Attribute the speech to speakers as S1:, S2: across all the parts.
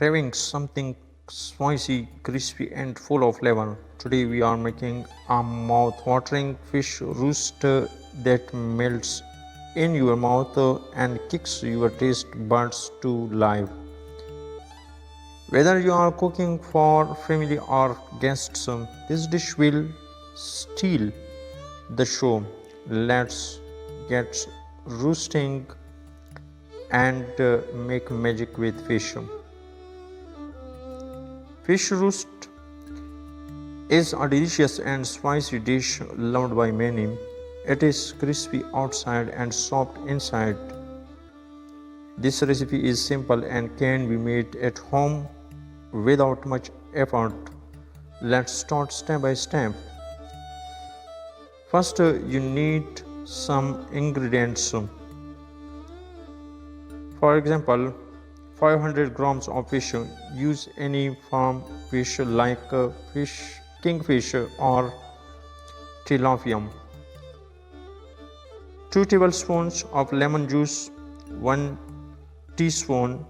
S1: craving something spicy, crispy, and full of flavor? Today we are making a mouth-watering fish roast that melts in your mouth and kicks your taste buds to life. Whether you are cooking for family or guests, this dish will steal the show. Let's get roasting and make magic with fish. Fish roast is a delicious and spicy dish loved by many. It is crispy outside and soft inside. This recipe is simple and can be made at home without much effort. Let's start step by step. First, you need some ingredients. For example, 500 grams of fish. Use any farm fish like kingfish or tilapia. 2 tablespoons of lemon juice, 1 teaspoon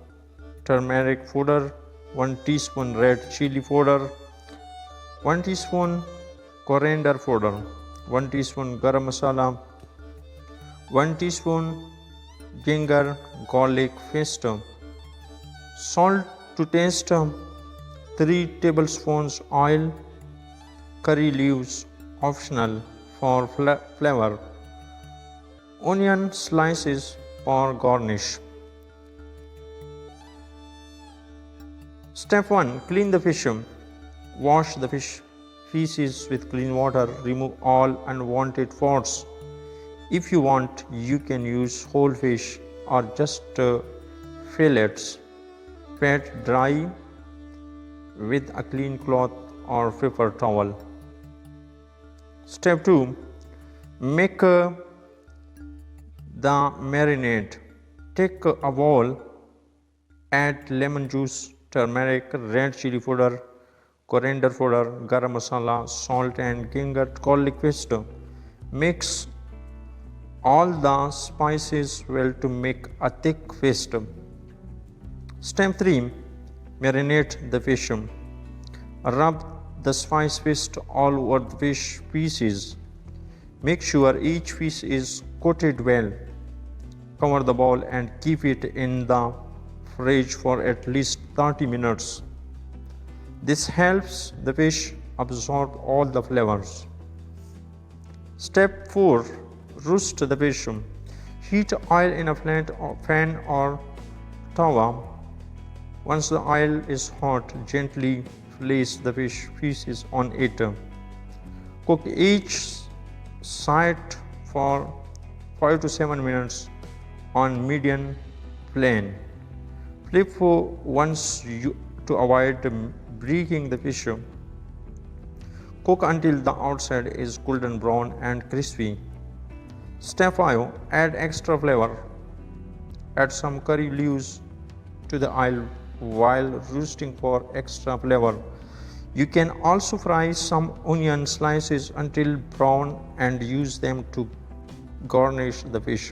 S1: turmeric powder, 1 teaspoon red chili powder, 1 teaspoon coriander powder, 1 teaspoon garam masala, 1 teaspoon ginger garlic paste, salt to taste, 3 tablespoons oil, curry leaves optional for flavor, onion slices for garnish. Step 1. Clean the fish. Wash the fish pieces with clean water. Remove all unwanted parts. If you want, you can use whole fish or just fillets. Pat dry with a clean cloth or paper towel. Step 2. Make the marinade. Take a bowl, add lemon juice, turmeric, red chili powder, coriander powder, garam masala, salt and ginger garlic paste. Mix all the spices well to make a thick paste. Step 3. Marinate the fish. Rub the spice paste all over the fish pieces. Make sure each piece is coated well. Cover the bowl and keep it in the fridge for at least 30 minutes. This helps the fish absorb all the flavors. Step 4. Roast the fish. Heat oil in a flat pan or tawa. Once the oil is hot, gently place the fish pieces on it. Cook each side for 5 to 7 minutes on medium flame. Flip once to avoid breaking the fish. Cook until the outside is golden brown and crispy. Step 5. Add extra flavor. Add some curry leaves to the oil while roasting for extra flavor. You can also fry some onion slices until brown and use them to garnish the fish.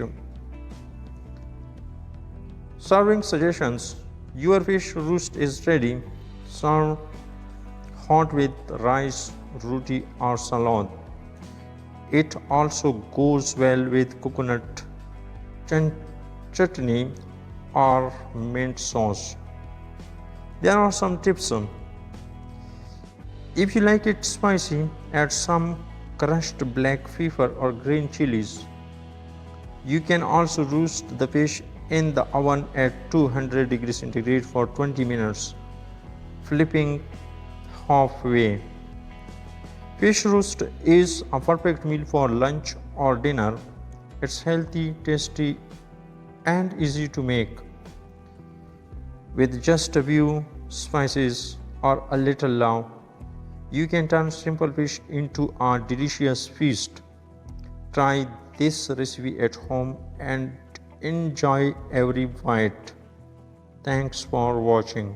S1: Serving suggestions. Your fish roast is ready. Serve hot with rice, roti or salad. It also goes well with coconut chutney or mint sauce. There are some tips. If you like it spicy, add some crushed black pepper or green chilies. You can also roast the fish in the oven at 200 degrees centigrade for 20 minutes, flipping halfway. Fish roast is a perfect meal for lunch or dinner. It's healthy, tasty, and easy to make. With just a few spices or a little love, you can turn simple fish into a delicious feast. Try this recipe at home and enjoy every bite. Thanks for watching.